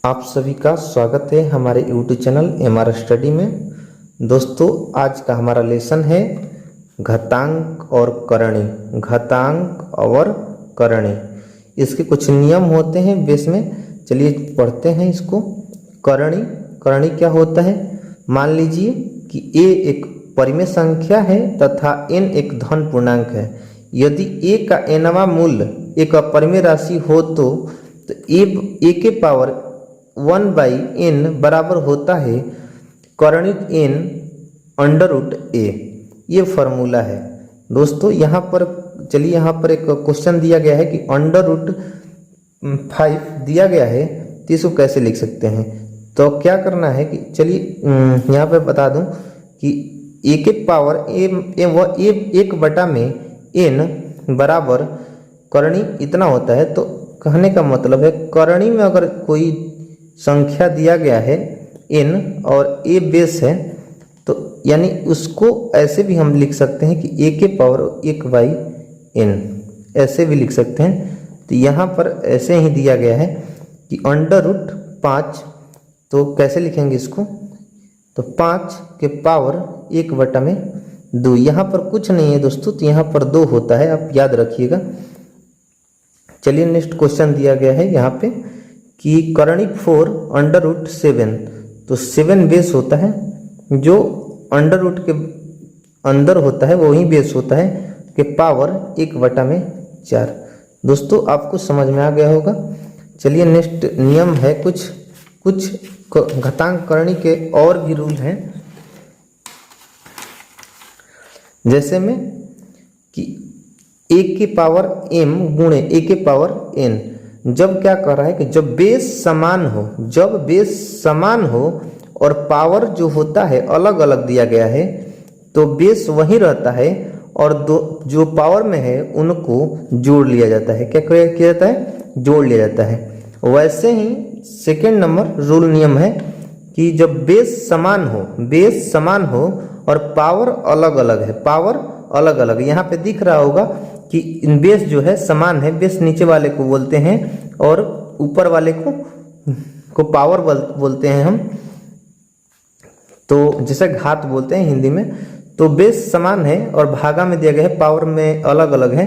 आप सभी का स्वागत है हमारे YouTube चैनल MR स्टडी में। दोस्तों, आज का हमारा लेसन है घातांक और करणी। घातांक और करणी, इसके कुछ नियम होते हैं बेस में। चलिए पढ़ते हैं इसको। करणी करणी क्या होता है? मान लीजिए कि a एक परिमेय संख्या है तथा n एक धन पूर्णांक है। यदि a का nवां मूल्य एक अपरिमेय राशि हो तो a के पावर 1/n बराबर होता है करणित n अंडर रूट a। ये फॉर्मूला है दोस्तों। यहाँ पर चलिए, यहाँ पर एक क्वेश्चन दिया गया है कि अंडर रूट 5 दिया गया है, तो इसको कैसे लिख सकते हैं? तो क्या करना है कि चलिए यहाँ पे बता दूं कि a के पावर एक बटा में n बराबर करणी इतना होता है। तो कहने का मतलब है करणी में अगर कोई संख्या दिया गया है n और a बेस है, तो यानी उसको ऐसे भी हम लिख सकते हैं कि a के पावर 1/n, ऐसे भी लिख सकते हैं। तो यहाँ पर ऐसे ही दिया गया है कि अंडर रूट 5, तो कैसे लिखेंगे इसको? तो 5 के पावर 1/2। यहाँ पर कुछ नहीं है दोस्तों, तो यहाँ पर 2 होता है, आप याद रखिएगा। चलिए नेक्स्ट क्वेश्चन दिया गया है यहाँ पे कि करणी 4 अंडर रूट 7, तो 7 बेस होता है, जो अंडर रूट के अंदर होता है वही बेस होता है कि पावर 1/4। दोस्तों, आपको समझ में आ गया होगा। चलिए नेक्स्ट नियम है, कुछ घातांक करणी के और भी रूल हैं। जैसे में कि a के पावर m गुणे a के पावर n, जब क्या कर रहा है कि जब बेस समान हो और पावर जो होता है अलग अलग दिया गया है, तो बेस वही रहता है और दो जो पावर में है उनको जोड़ लिया जाता है। क्या किया जाता है? जोड़ लिया जाता है। वैसे ही सेकेंड नंबर रूल नियम है कि जब बेस समान हो और पावर अलग अलग है। यहाँ पे दिख रहा होगा कि बेस जो है समान है, बेस नीचे वाले को बोलते हैं और ऊपर वाले को पावर बोलते हैं हम, तो जैसे घात बोलते हैं हिंदी में। तो बेस समान है और भागा में दिया गया है, पावर में अलग अलग है,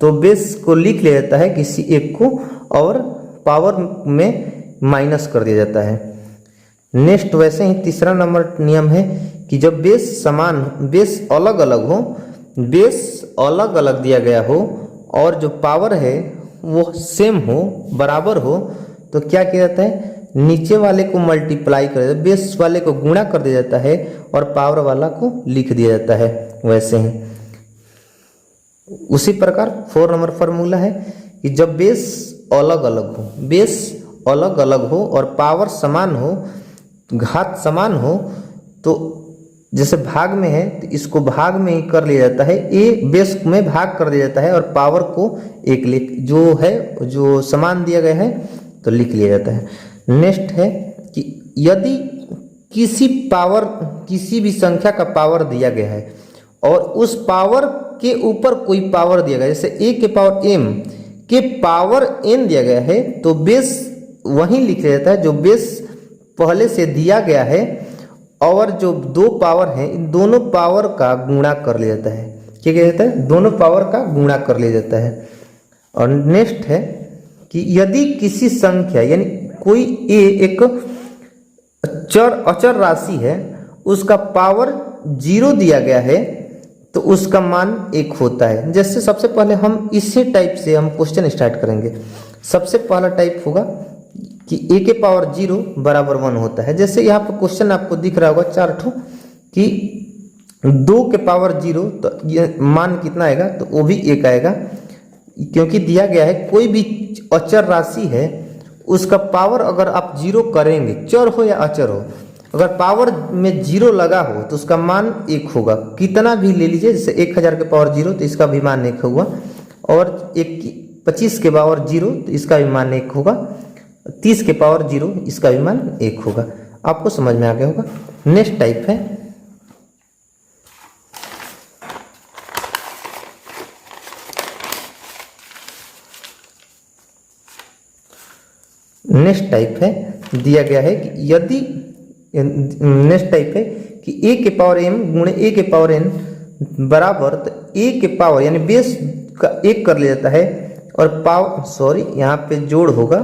तो बेस को लिख लिया जाता है किसी एक को और पावर में माइनस कर दिया जाता है। नेक्स्ट वैसे ही तीसरा नंबर नियम है कि जब बेस अलग अलग दिया गया हो और जो पावर है वो सेम हो, बराबर हो, तो क्या किया जाता है? नीचे वाले को मल्टीप्लाई कर देता है, बेस वाले को गुणा कर दिया जाता है और पावर वाला को लिख दिया जाता है। वैसे ही उसी प्रकार 4 नंबर फॉर्मूला है कि जब बेस अलग अलग हो और पावर समान हो, घात समान हो, तो जैसे भाग में है तो इसको भाग में ही कर लिया जाता है, ए बेस में भाग कर दिया जाता है और पावर को एक लिख जो समान दिया गया है तो लिख लिया जाता है। नेक्स्ट है कि यदि किसी भी संख्या का पावर दिया गया है और उस पावर के ऊपर कोई पावर दिया गया है, जैसे a के पावर m के पावर n दिया गया है, तो बेस वही लिख लिया जाता है जो बेस पहले से दिया गया है और जो 2 पावर हैं इन दोनों पावर का गुणा कर लिया जाता है। क्या किया जाता है? दोनों पावर का गुणा कर लिया जाता है। और नेक्स्ट है कि यदि किसी संख्या यानी कोई a एक अचर राशि है, उसका पावर 0 दिया गया है, तो उसका मान 1 होता है। जैसे सबसे पहले हम इसी टाइप से हम क्वेश्चन स्टार्ट करेंगे। सबसे पहला टाइप होगा कि a के पावर 0 बराबर 1 होता है। जैसे यहाँ पर क्वेश्चन आपको दिख रहा होगा 4 ठो कि 2 के पावर 0, तो ये मान कितना आएगा? तो वो भी 1 आएगा, क्योंकि दिया गया है कोई भी अचर राशि है उसका पावर अगर आप 0 करेंगे, चर हो या अचर हो, अगर पावर में 0 लगा हो तो उसका मान 1 होगा। कितना भी ले लीजिए, जैसे 1000 के पावर 0 तो इसका भी मान 1 होगा, और 25 के पावर 0 तो इसका भी मान 1 होगा, 30 के पावर 0 इसका भी मान 1 होगा। आपको समझ में आ गया होगा। नेक्स्ट टाइप है नेक्स्ट टाइप है दिया गया है कि यदि नेक्स्ट टाइप है कि a के पावर m गुणे a के पावर n बराबर, तो a के पावर यानी बेस का 1 कर लिया जाता है और पावर सॉरी यहाँ पे जोड़ होगा,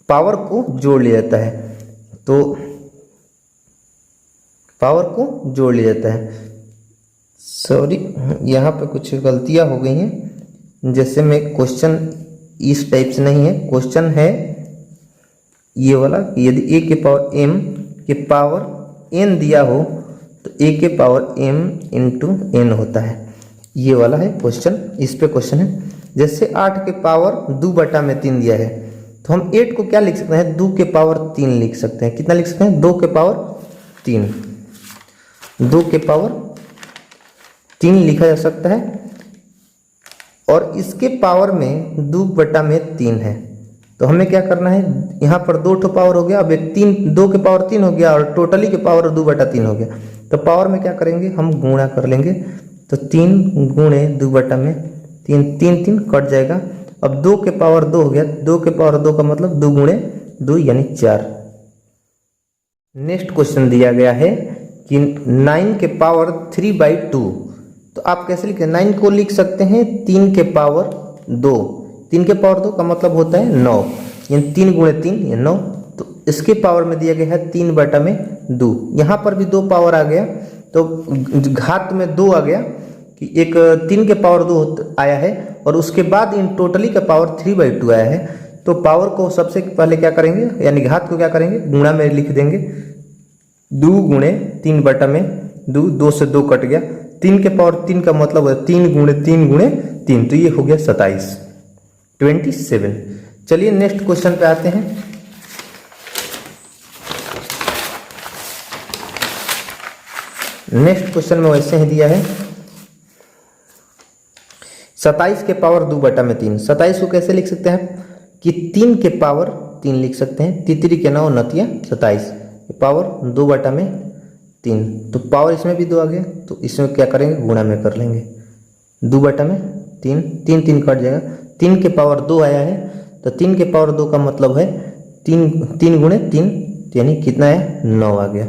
पावर को जोड़ लिया जाता है, तो पावर को जोड़ लिया जाता है। सॉरी यहाँ पे कुछ गलतियाँ हो गई हैं, जैसे में क्वेश्चन इस टाइप से नहीं है, क्वेश्चन है ये वाला कि यदि a के पावर m के पावर n दिया हो तो a के पावर m इंटू n होता है, ये वाला है क्वेश्चन, इस पे क्वेश्चन है। जैसे 8 के पावर 2/3 दिया है, तो हम 8 को क्या लिख सकते हैं, 2 के पावर 3 लिख सकते हैं। कितना लिख सकते हैं, 2 के पावर 3, 2 के पावर 3 लिखा जा सकता है। और इसके पावर में 2/3 है, तो हमें क्या करना है, यहाँ पर 2 ठो पावर हो गया, अब एक 2 के पावर 3 हो गया और टोटली के पावर 2/3 हो गया। तो पावर में क्या करेंगे, हम गुणा कर लेंगे, तो 3 गुणे 2/3, 3 कट जाएगा। अब 2 के पावर 2 हो गया, 2 के पावर 2 का मतलब 2 गुणे 2 यानी 4। नेक्स्ट क्वेश्चन दिया गया है कि 9 के पावर 3/2, तो आप कैसे लिखें, 9 को लिख सकते हैं 3 के पावर 2, 3 के पावर 2 का मतलब होता है 9, यानी 3 गुणे 3 या 9। तो इसके पावर में दिया गया है 3/2, यहाँ पर भी 2 पावर आ गया, तो घात में 2 आ गया कि एक 3 के पावर 2 आया है और उसके बाद इन टोटली का पावर 3/2 आया है। तो पावर को सबसे पहले क्या करेंगे, यानी घात को क्या करेंगे, गुणा में लिख देंगे, 2 गुणे 3/2, 2 से 2 कट गया, 3 के पावर 3 का मतलब है 3 गुणे 3 गुणे 3, तो ये हो गया 27। चलिए नेक्स्ट क्वेश्चन पे आते हैं। नेक्स्ट क्वेश्चन में वैसे ही दिया है 27 के पावर 2/3। 27 को कैसे लिख सकते हैं कि 3 के पावर 3 लिख सकते हैं, तितरी के 9 नतिया 27 पावर 2/3, तो पावर इसमें भी 2 आ गया, तो इसमें क्या करेंगे, गुणा में कर लेंगे, 2/3, 3 कट जाएगा, 3 के पावर 2 आया है, तो 3 के पावर 2 का मतलब है 3 गुणे 3, यानी कितना है, 9 आ गया।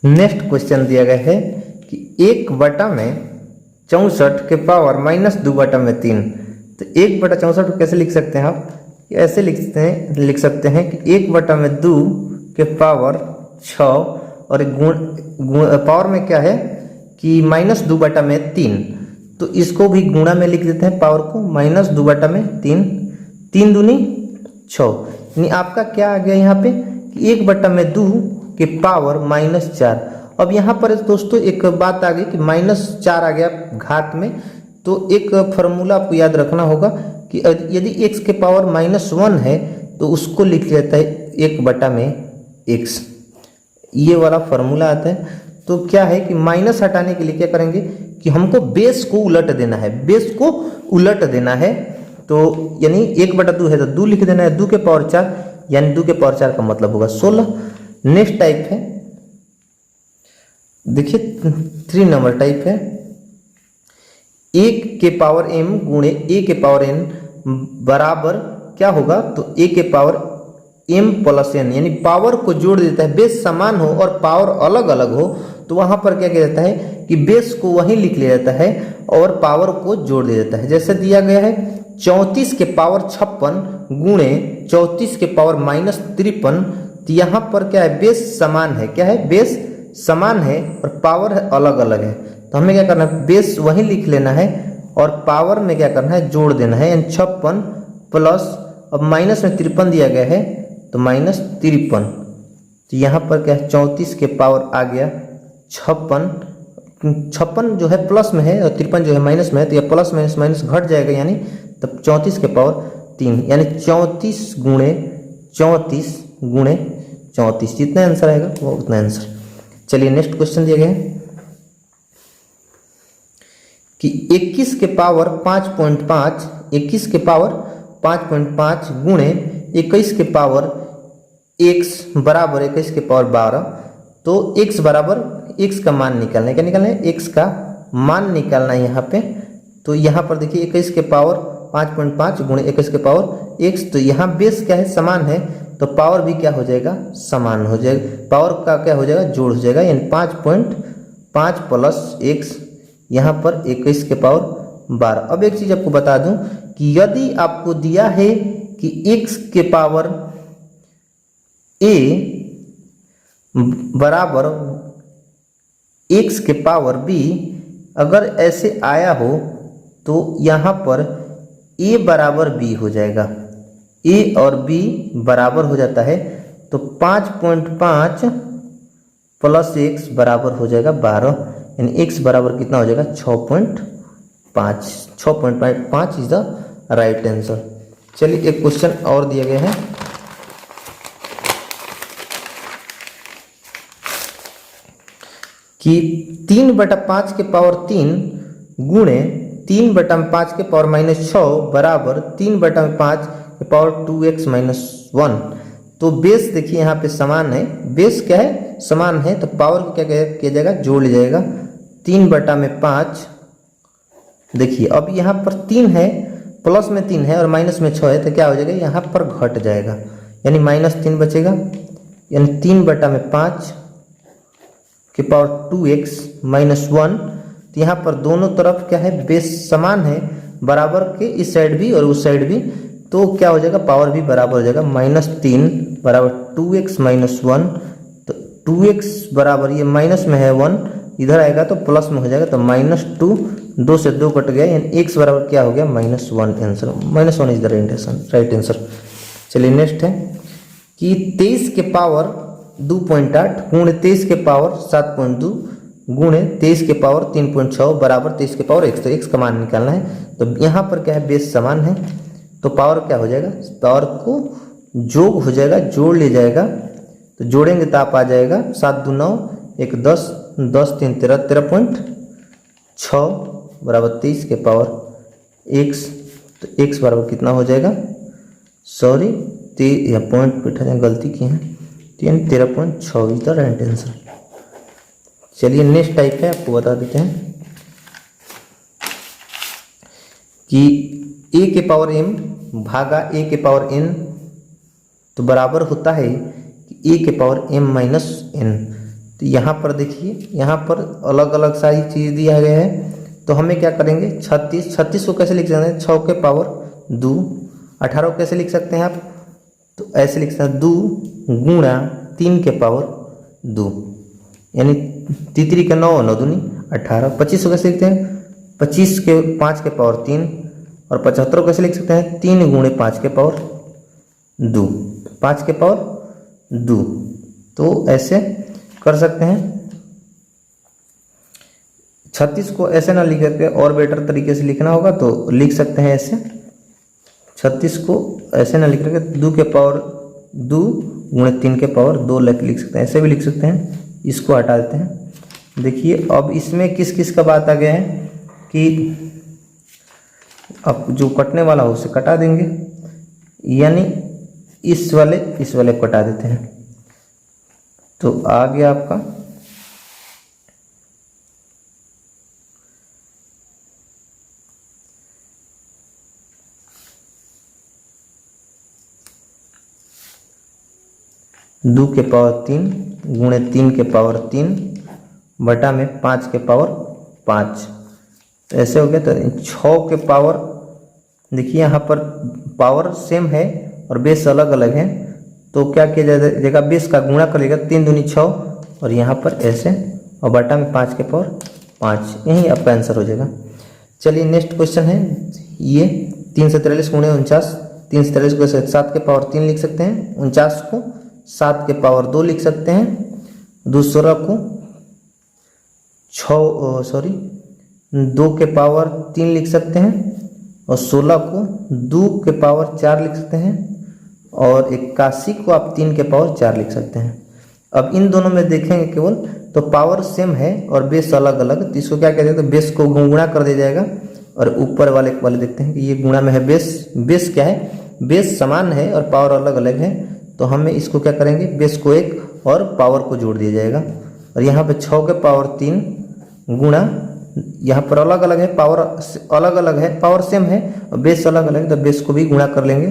नेक्स्ट क्वेश्चन दिया गया है कि 1/64 के पावर -2/3, तो 1/64 को कैसे लिख सकते हैं आप, ऐसे लिख सकते हैं कि 1/2 के पावर 6 और पावर में क्या है कि -2/3, तो इसको भी गुणा में लिख देते हैं, पावर को -2/3, 3 दूनी 6, यानी आपका क्या आ गया यहाँ पे कि 1/2 के पावर -4। अब यहाँ पर दोस्तों एक बात आ गई कि -4 आ गया घात में, तो एक फार्मूला आपको याद रखना होगा कि यदि x के पावर -1 है तो उसको लिख लिया जाता है 1/x, ये वाला फार्मूला आता है। तो क्या है कि माइनस हटाने के लिए क्या करेंगे कि हमको बेस को उलट देना है, बेस को उलट देना है, तो यानी 1/2 है तो 2 लिख देना है, 2 के पावर 4, यानी 2 के पावर 4 का मतलब होगा 16। नेक्स्ट टाइप है, देखिए 3 नंबर टाइप है, 1 के पावर m गुणे a के पावर n बराबर क्या होगा, तो a के पावर m प्लस n, यानी पावर को जोड़ देता है, बेस समान हो और पावर अलग अलग हो तो वहां पर क्या किया जाता है कि बेस को वहीं लिख लिया जाता है और पावर को जोड़ दिया जाता है। जैसे दिया गया है 34 के पावर 56 गुणे 34 के पावर -53, तो यहाँ पर क्या है, बेस समान है, क्या है, बेस समान है और पावर अलग अलग है, तो हमें क्या करना है, बेस वहीं लिख लेना है और पावर में क्या करना है, जोड़ देना है, यानी 56 प्लस, अब माइनस में 53 दिया गया है तो -53, तो यहाँ पर क्या है 34 के पावर आ गया 56 जो है प्लस में है और 53 जो है माइनस में है, तो यह प्लस माइनस माइनस घट जाएगा, यानी तब 34 के पावर 3, यानी 34 गुणे 34 जितना आंसर आएगा वो उतना आंसर। चलिए नेक्स्ट क्वेश्चन दिया गया है कि 21 के पावर 5.5, 21 के पावर 5.5 गुणे 21 के पावर x बराबर 21 के पावर 12, तो x बराबर x का मान निकालना है, क्या निकालना है, x का मान निकालना है यहाँ पे। तो यहाँ पर देखिए 21 के पावर 5.5 गुणे 21 के पावर x, तो यहाँ बेस क्या है, समान है, तो पावर भी क्या हो जाएगा, समान हो जाएगा। पावर का क्या हो जाएगा, जोड़ हो जाएगा, यानी 5.5 प्लस x, यहाँ पर 21 के पावर 12। अब एक चीज आपको बता दूं कि यदि आपको दिया है कि x के पावर a बराबर x के पावर b, अगर ऐसे आया हो तो यहाँ पर a बराबर b हो जाएगा, a और b बराबर हो जाता है, तो 5.5 प्लस x बराबर हो जाएगा 12, यानी x बराबर कितना हो जाएगा, 6.5। 6.5 इज द राइट आंसर। चलिए एक क्वेश्चन और दिए गए हैं कि 3/5 के पावर 3 गुणे 3/5 के पावर -6 बराबर 3/5 के पावर 2x - 1। तो बेस देखिए यहाँ पे समान है, बेस क्या है, समान है, तो पावर को क्या किया जाएगा, जोड़ लिया जाएगा। 3/5 देखिए, अब यहाँ पर 3 है, प्लस में 3 है और माइनस में 6 है, तो क्या हो जाएगा, यहाँ पर घट जाएगा, यानी -3 बचेगा, यानी 3/5 के पावर 2x - 1। तो यहाँ पर दोनों तरफ क्या है, बेस समान है, बराबर के इस साइड भी और उस साइड भी, तो क्या हो जाएगा, पावर भी बराबर हो जाएगा। -3 बराबर 2x - 1, तो 2x बराबर, ये माइनस में है 1, इधर आएगा तो प्लस में हो जाएगा, तो -2, 2 से 2 कट गया, यानी x बराबर क्या हो गया, -1 answer. -1 is the right answer. चलिए नेक्स्ट है कि 23 के पावर 2.8 गुणे 23 के पावर 7.2 गुणे 23 के पावर 3.6 बराबर 23 के पावर x। तो x का मान निकालना है, तो यहाँ पर क्या है, बेस समान है, तो पावर क्या हो जाएगा, पावर को जोड़ हो जाएगा, जोड़ ले जाएगा, तो जोड़ेंगे तो आप आ जाएगा 7 2 9 1 10 10 3 13 13.6 बराबर 23 के पावर x। तो x बराबर कितना हो जाएगा, सॉरी यहाँ पॉइंट बैठा, गलती की है, 13.6 इज द राइट आंसर। चलिए नेक्स्ट टाइप है, आपको बता देते हैं कि a के पावर m भागा a के पावर n तो बराबर होता है कि a के पावर m - n। तो यहाँ पर देखिए, यहाँ पर अलग अलग सारी चीज़ दिया गया है, तो हमें क्या करेंगे, 36 को कैसे लिख सकते हैं, 6 के पावर 2। 18 को कैसे लिख सकते हैं आप, तो ऐसे लिख सकते हैं 2 गुणा 3 के पावर 2, यानी 3 के 9 9 दूनी 18। 25 को कैसे लिखते हैं, 25 के 5 के पावर 3, और 75 को कैसे लिख सकते हैं, 3 गुणे 5 के पावर 2, 5 के पावर 2। तो ऐसे कर सकते हैं। 36 को ऐसे ना लिख करके और बेटर तरीके से लिखना होगा तो लिख सकते हैं ऐसे, 36 को ऐसे ना लिख करके 2 के पावर 2 गुणे 3 के पावर 2 लिख सकते हैं, ऐसे भी लिख सकते हैं। इसको हटा देते हैं। देखिए अब इसमें किस किस का बात आ गया है कि अब जो कटने वाला हो उसे कटा देंगे, यानी इस वाले को कटा देते हैं, तो आ गया आपका 2 के पावर 3 गुणे 3 के पावर 3 बटा में 5 के पावर 5, तो ऐसे हो गया। तो 6 के पावर, देखिए यहाँ पर पावर सेम है और बेस अलग अलग है, तो क्या किया जाएगा, बेस का गुणा कर लेगा, 3 दूनी 6 और यहाँ पर ऐसे, और बटा में 5 के पावर 5, यही आपका आंसर हो जाएगा। चलिए नेक्स्ट क्वेश्चन है ये 3 से 43 गुणे 49, 3 से 43 को 7 के पावर 3 लिख सकते हैं, 49 को 7 के पावर 2 लिख सकते हैं, दूसरा को 2 के पावर 3 लिख सकते हैं, और 16 को 2 के पावर 4 लिख सकते हैं, और 81 को आप 3 के पावर 4 लिख सकते हैं। अब इन दोनों में देखेंगे केवल तो पावर सेम है और बेस अलग अलग, तो इसको क्या कहते हैं, तो बेस को गुणा कर दिया जाएगा, और ऊपर वाले देखते हैं कि ये गुणा में है बेस क्या है, बेस समान है और पावर अलग अलग है, तो हमें इसको क्या करेंगे, बेस को 1 और पावर को जोड़ दिया जाएगा, और यहाँ पे 6 के पावर 3 गुणा, यहाँ पर अलग अलग है, पावर अलग अलग है, पावर सेम है और बेस अलग अलग है, तो बेस को भी गुणा कर लेंगे,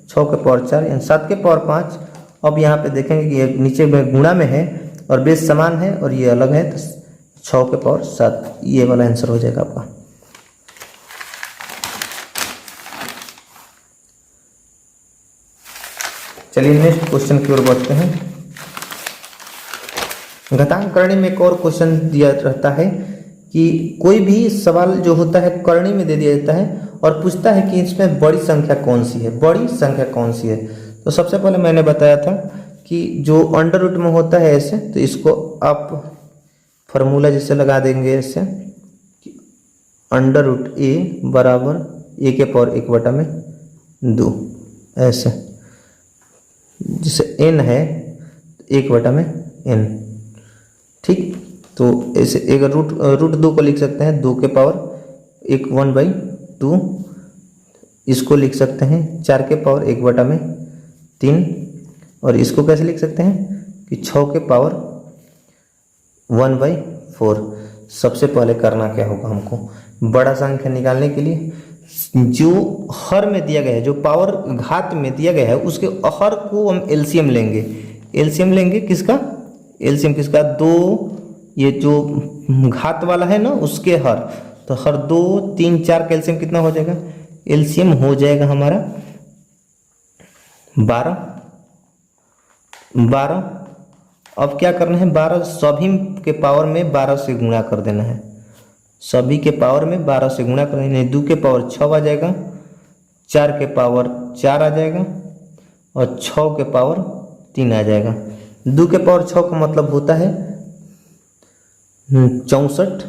6 के पावर 4 यानी 7 के पावर 5। अब यहाँ पे देखेंगे कि ये नीचे में गुणा में है और बेस समान है और ये अलग है, तो 6 के पावर 7 ये वाला आंसर हो जाएगा आपका। चलिए नेक्स्ट क्वेश्चन की ओर बढ़ते हैं। घातांक करणी में एक और क्वेश्चन दिया रहता है कि कोई भी सवाल जो होता है करणी में दे दिया जाता है और पूछता है कि इसमें बड़ी संख्या कौन सी है, बड़ी संख्या कौन सी है। तो सबसे पहले मैंने बताया था कि जो अंडर रूट में होता है ऐसे, तो इसको आप फॉर्मूला जैसे लगा देंगे ऐसे कि अंडर रूट ए बराबर ए के पावर 1/2 ऐसे, जिसे n है 1/n, ठीक। तो ऐसे एक रूट 2 को लिख सकते हैं 2 के पावर 1/2, इसको लिख सकते हैं 4 के पावर 1/3, और इसको कैसे लिख सकते हैं कि 6 के पावर 1/4। सबसे पहले करना क्या होगा हमको, बड़ा संख्या निकालने के लिए जो हर में दिया गया है, जो पावर घात में दिया गया है, उसके हर को हम एलसीएम लेंगे। एलसीएम लेंगे किसका, एलसीएम किसका, 2 ये जो घात वाला है ना उसके हर, तो हर 2 3 4 का एलसीएम कितना हो जाएगा, एलसीएम हो जाएगा हमारा 12। अब क्या करना है, 12 सभी के पावर में 12 से गुणा कर देना है, सभी के पावर में 12 से गुणा कर देना है। 2 के पावर 6 आ जाएगा, 4 के पावर 4 आ जाएगा और 6 के पावर 3 आ जाएगा। 2 के पावर 6 का मतलब होता है 64,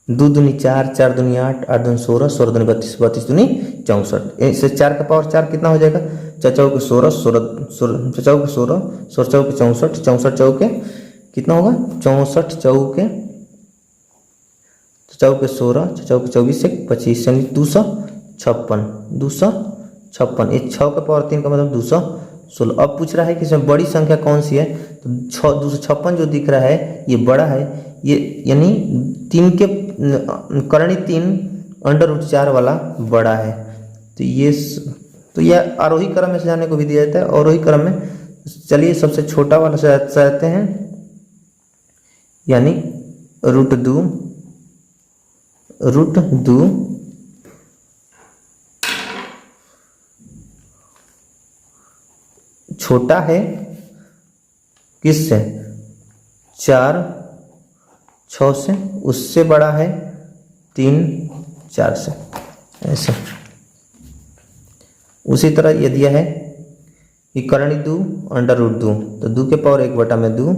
2 दूनी 4, 4 दूनी 8, 8 दूनी 16, 16 दूनी 32, 32 दूनी 64। इससे 4 का पावर 4 कितना हो जाएगा, 4 चौके 16, 16 चौके 16, 16 चौके 64, 64 चौके कितना होगा 64 चौके 16, चौके 24 से 25 यानी 256। ये 6 का पावर 3 का मतलब 216। अब पूछ रहा है कि इसमें बड़ी संख्या कौन सी है, तो 256 जो दिख रहा है ये बड़ा है, ये यानी 3 के करणी 3 अंडर रूट 4 वाला बड़ा है। तो यह आरोही क्रम में सजाने को भी दिया जाता है, आरोही क्रम में। चलिए सबसे छोटा वाला सजाते हैं, यानी रूट 2 छोटा है किससे, 4 6 से, उससे बड़ा है 3 4 से, ऐसे। उसी तरह ये दिया है कि करणी 2 अंडर रूट 2, तो 2 के पावर 1/2,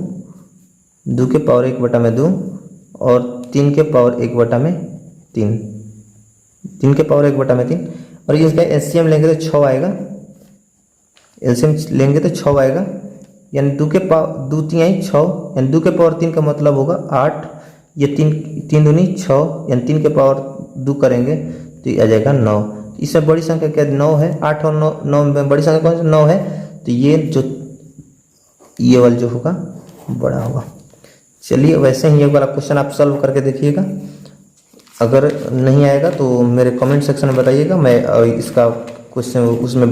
2 के पावर 1/2 और 3 के पावर 1/3, 3 के पावर 1/3। और ये इसका एलसीएम लेंगे तो 6 आएगा, एलसीएम लेंगे तो 6 आएगा, यानी 2 के पावर 2 3 6, यानी 2 के पावर 3 का मतलब होगा 8, ये 3 दूनी 6, यानी 3 के पावर 2 करेंगे तो ये आ जाएगा 9। इससे बड़ी संख्या क्या 9 है, 8 और 9 में बड़ी संख्या कौन सी 9 है, तो ये वाला जो होगा बड़ा होगा। चलिए वैसे ही ये वाला क्वेश्चन आप सॉल्व करके देखिएगा, अगर नहीं आएगा तो मेरे कमेंट सेक्शन में बताइएगा, मैं इसका क्वेश्चन उसमें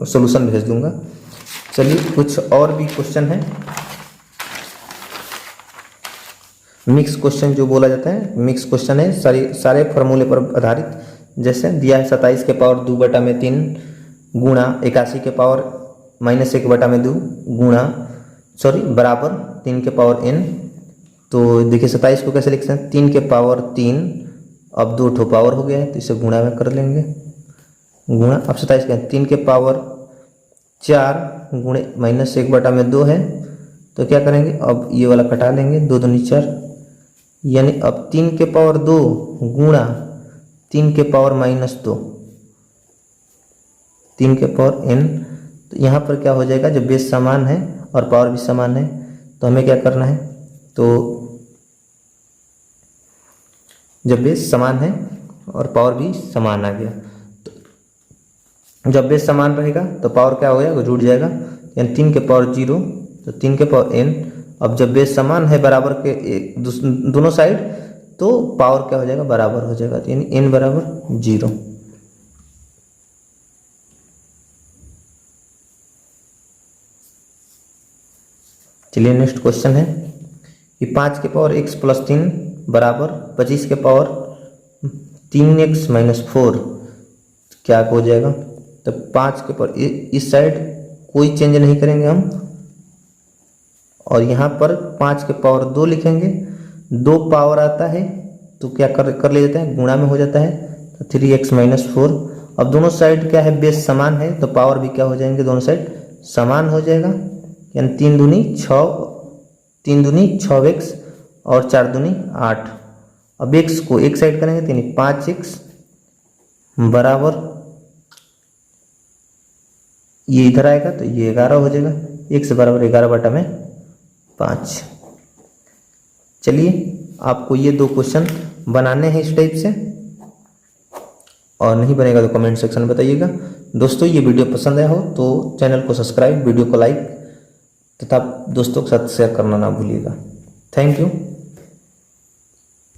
सॉल्यूशन भेज दूंगा। चलिए कुछ और भी क्वेश्चन है, मिक्स क्वेश्चन जो बोला जाता है, मिक्स क्वेश्चन है, सारे फार्मूले पर आधारित। जैसे दिया है 27 के पावर 2/3 गुणा 81 के पावर -1/2 गुणा बराबर 3 के पावर n। तो देखिए 27 को कैसे लिख सकते हैं, 3 के पावर 3, अब 2 ठो पावर हो गया है तो इसे गुणा में कर लेंगे, गुणा। अब 27 का 3 के पावर 4 गुणे -1/2 है, तो क्या करेंगे, अब ये वाला कटा लेंगे, 2 दूनी 4, यानी अब 3 के पावर 2 गुणा 3 के पावर -2, 3 के पावर n। तो यहाँ पर क्या हो जाएगा, जब बेस समान है और पावर भी समान है तो हमें क्या करना है, तो जब बेस समान है और पावर भी समान आ गया, तो जब बेस समान रहेगा तो पावर क्या हो जाएगा, जुड़ जाएगा, यानी 3 के पावर 0 तो 3 के पावर n। अब जब बेस समान है बराबर के दोनों साइड, तो पावर क्या हो जाएगा, बराबर हो जाएगा, यानी n बराबर 0। चलिए नेक्स्ट क्वेश्चन है कि 5 के पावर x प्लस 3 बराबर 25 के पावर 3x माइनस 4 क्या हो जाएगा। तो 5 के पावर इस साइड कोई चेंज नहीं करेंगे हम, और यहाँ पर 5 के पावर 2 लिखेंगे। 2 पावर आता है तो क्या कर ले जाता है, गुणा में हो जाता है, तो 3x माइनस 4। अब दोनों साइड क्या है, बेस समान है तो पावर भी क्या हो जाएंगे, दोनों साइड समान हो जाएगा। यानी 3 दूनी 6x और 4 दूनी 8। अब x को एक साइड करेंगे तो 5x बराबर ये इधर आएगा तो ये 11 हो जाएगा। x बराबर 11/5। चलिए आपको ये 2 क्वेश्चन बनाने हैं इस टाइप से, और नहीं बनेगा तो कमेंट सेक्शन में बताइएगा। दोस्तों ये वीडियो पसंद आया हो तो चैनल को सब्सक्राइब, वीडियो को लाइक तथा दोस्तों के साथ शेयर करना ना भूलिएगा। Thank you.